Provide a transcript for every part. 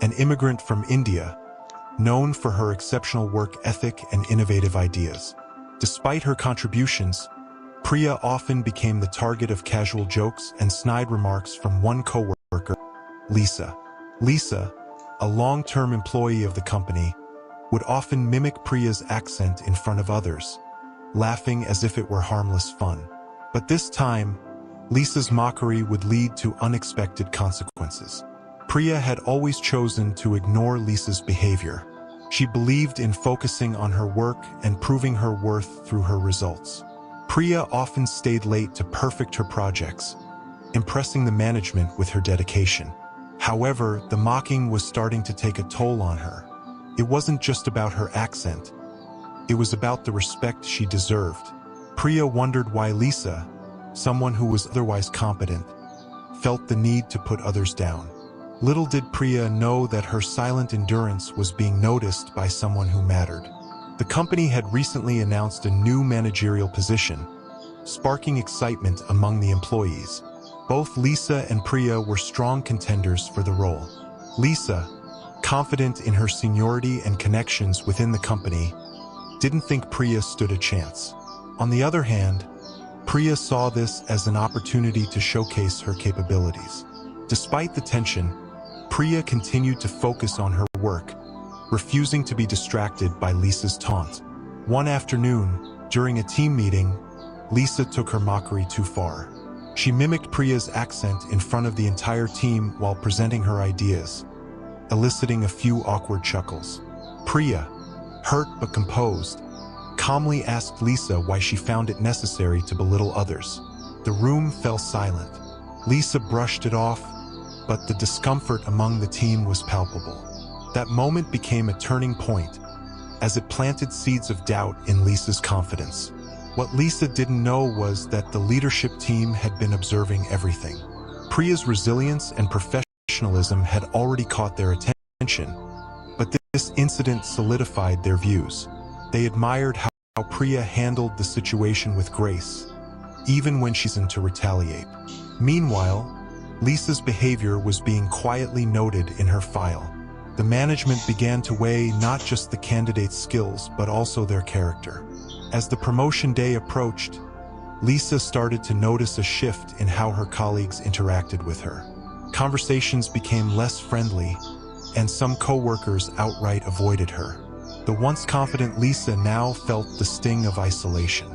an immigrant from India, known for her exceptional work ethic and innovative ideas. Despite her contributions, Priya often became the target of casual jokes and snide remarks from one co-worker, Lisa. Lisa, a long-term employee of the company, would often mimic Priya's accent in front of others, laughing as if it were harmless fun. But this time, Lisa's mockery would lead to unexpected consequences. Priya had always chosen to ignore Lisa's behavior. She believed in focusing on her work and proving her worth through her results. Priya often stayed late to perfect her projects, impressing the management with her dedication. However, the mocking was starting to take a toll on her. It wasn't just about her accent. It was about the respect she deserved. Priya wondered why Lisa, someone who was otherwise competent, felt the need to put others down. Little did Priya know that her silent endurance was being noticed by someone who mattered. The company had recently announced a new managerial position, sparking excitement among the employees. Both Lisa and Priya were strong contenders for the role. Lisa, confident in her seniority and connections within the company, didn't think Priya stood a chance. On the other hand, Priya saw this as an opportunity to showcase her capabilities. Despite the tension, Priya continued to focus on her work, refusing to be distracted by Lisa's taunt. One afternoon, during a team meeting, Lisa took her mockery too far. She mimicked Priya's accent in front of the entire team while presenting her ideas, eliciting a few awkward chuckles. Priya, hurt but composed, calmly asked Lisa why she found it necessary to belittle others. The room fell silent. Lisa brushed it off, but the discomfort among the team was palpable. That moment became a turning point, as it planted seeds of doubt in Lisa's confidence. What Lisa didn't know was that the leadership team had been observing everything. Priya's resilience and professionalism had already caught their attention, but this incident solidified their views. They admired how Priya handled the situation with grace, even when she's in to retaliate. Meanwhile, Lisa's behavior was being quietly noted in her file. The management began to weigh not just the candidate's skills, but also their character. As the promotion day approached, Lisa started to notice a shift in how her colleagues interacted with her. Conversations became less friendly, and some co-workers outright avoided her. The once confident Lisa now felt the sting of isolation.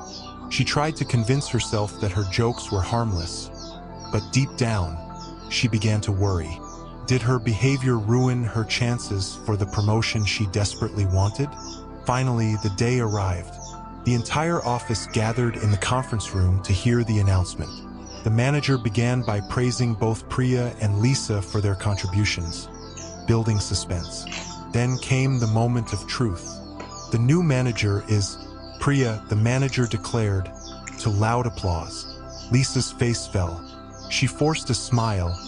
She tried to convince herself that her jokes were harmless, but deep down, she began to worry. Did her behavior ruin her chances for the promotion she desperately wanted? Finally, the day arrived. The entire office gathered in the conference room to hear the announcement. The manager began by praising both Priya and Lisa for their contributions, building suspense. Then came the moment of truth. The new manager is Priya, the manager declared, to loud applause. Lisa's face fell. She forced a smile,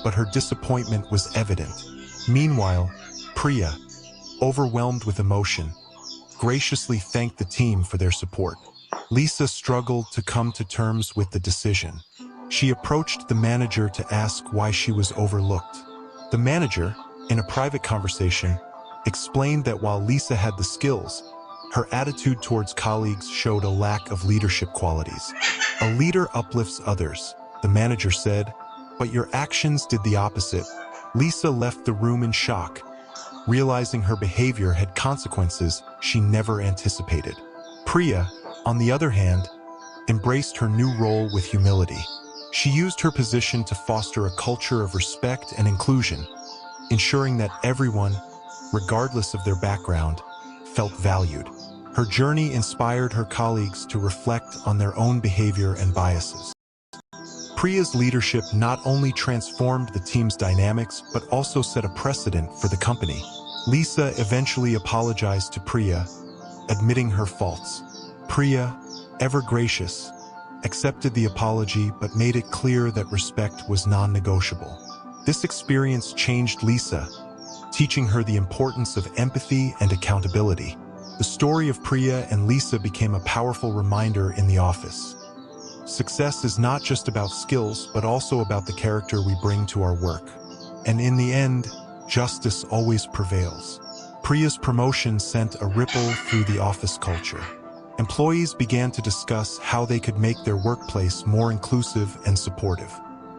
but her disappointment was evident. Meanwhile, Priya, overwhelmed with emotion, graciously thanked the team for their support. Lisa struggled to come to terms with the decision. She approached the manager to ask why she was overlooked. The manager, in a private conversation, explained that while Lisa had the skills, her attitude towards colleagues showed a lack of leadership qualities. A leader uplifts others, the manager said, but your actions did the opposite. Lisa left the room in shock, realizing her behavior had consequences she never anticipated. Priya, on the other hand, embraced her new role with humility. She used her position to foster a culture of respect and inclusion, ensuring that everyone, regardless of their background, felt valued. Her journey inspired her colleagues to reflect on their own behavior and biases. Priya's leadership not only transformed the team's dynamics, but also set a precedent for the company. Lisa eventually apologized to Priya, admitting her faults. Priya, ever gracious, accepted the apology but made it clear that respect was non-negotiable. This experience changed Lisa, teaching her the importance of empathy and accountability. The story of Priya and Lisa became a powerful reminder in the office. Success is not just about skills, but also about the character we bring to our work. And in the end, justice always prevails. Priya's promotion sent a ripple through the office culture. Employees began to discuss how they could make their workplace more inclusive and supportive.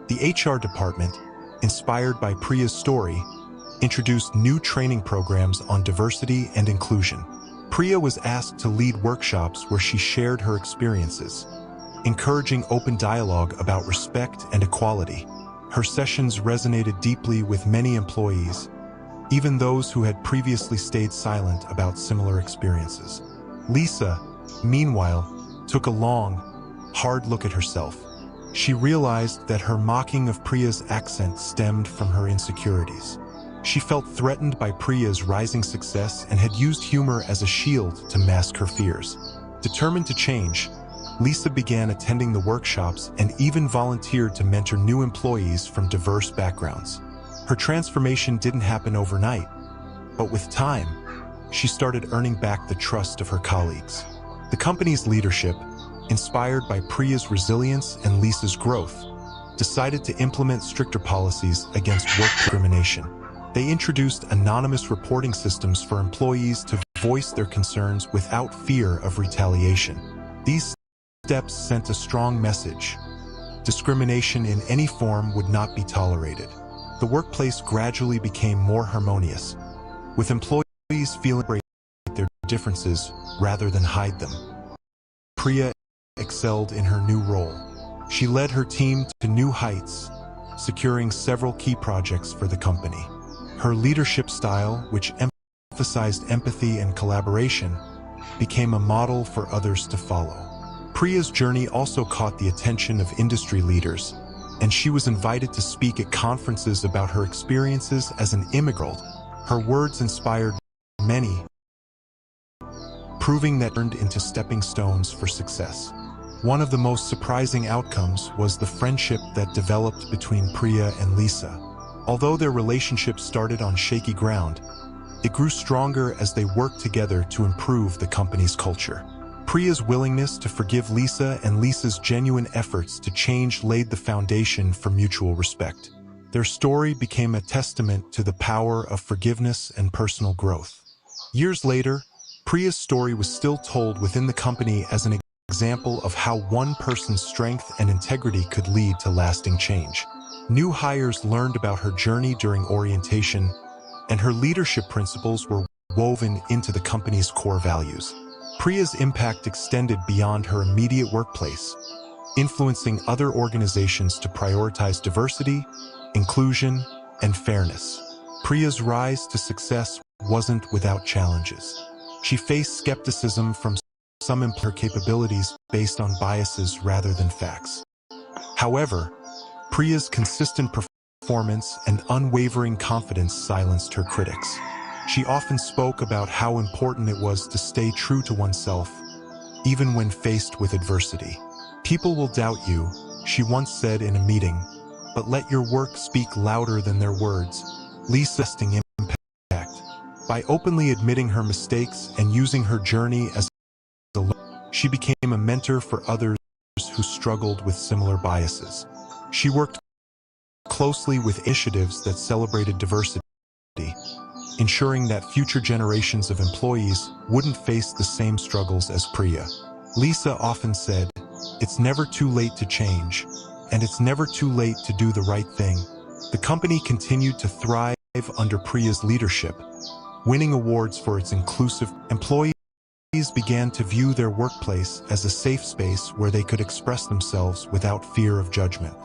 The HR department, inspired by Priya's story, introduced new training programs on diversity and inclusion. Priya was asked to lead workshops where she shared her experiences, encouraging open dialogue about respect and equality. Her sessions resonated deeply with many employees, even those who had previously stayed silent about similar experiences. Lisa, meanwhile, took a long, hard look at herself. She realized that her mocking of Priya's accent stemmed from her insecurities. She felt threatened by Priya's rising success and had used humor as a shield to mask her fears. Determined to change, Lisa began attending the workshops and even volunteered to mentor new employees from diverse backgrounds. Her transformation didn't happen overnight, but with time, she started earning back the trust of her colleagues. The company's leadership, inspired by Priya's resilience and Lisa's growth, decided to implement stricter policies against work discrimination. They introduced anonymous reporting systems for employees to voice their concerns without fear of retaliation. These steps sent a strong message. Discrimination in any form would not be tolerated. The workplace gradually became more harmonious, with employees feeling their differences rather than hide them. Priya excelled in her new role. She led her team to new heights, securing several key projects for the company. Her leadership style, which emphasized empathy and collaboration, became a model for others to follow. Priya's journey also caught the attention of industry leaders, and she was invited to speak at conferences about her experiences as an immigrant. Her words inspired many, proving that turned into stepping stones for success. One of the most surprising outcomes was the friendship that developed between Priya and Lisa. Although their relationship started on shaky ground, it grew stronger as they worked together to improve the company's culture. Priya's willingness to forgive Lisa and Lisa's genuine efforts to change laid the foundation for mutual respect. Their story became a testament to the power of forgiveness and personal growth. Years later, Priya's story was still told within the company as an example of how one person's strength and integrity could lead to lasting change. New hires learned about her journey during orientation, and her leadership principles were woven into the company's core values. Priya's impact extended beyond her immediate workplace, influencing other organizations to prioritize diversity, inclusion, and fairness. Priya's rise to success wasn't without challenges. She faced skepticism from some employers her capabilities based on biases rather than facts. However, Priya's consistent performance and unwavering confidence silenced her critics. She often spoke about how important it was to stay true to oneself, even when faced with adversity. "People will doubt you," she once said in a meeting, "but let your work speak louder than their words." Lisa's impact. By openly admitting her mistakes and using her journey as a lesson, she became a mentor for others who struggled with similar biases. She worked closely with initiatives that celebrated diversity, ensuring that future generations of employees wouldn't face the same struggles as Priya. Lisa often said, "It's never too late to change, and it's never too late to do the right thing." The company continued to thrive under Priya's leadership, winning awards for its inclusive. Employees began to view their workplace as a safe space where they could express themselves without fear of judgment.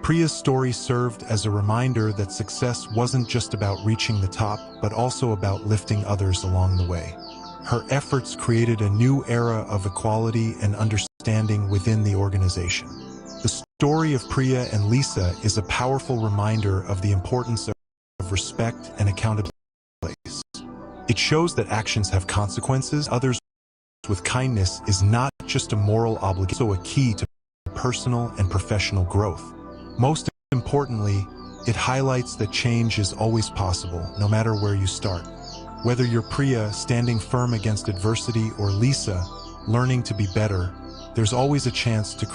Priya's story served as a reminder that success wasn't just about reaching the top, but also about lifting others along the way. Her efforts created a new era of equality and understanding within the organization. The story of Priya and Lisa is a powerful reminder of the importance of respect and accountability. It shows that actions have consequences. Others with kindness is not just a moral obligation, but also a key to personal and professional growth. Most importantly, it highlights that change is always possible, no matter where you start. Whether you're Priya standing firm against adversity or Lisa learning to be better, there's always a chance to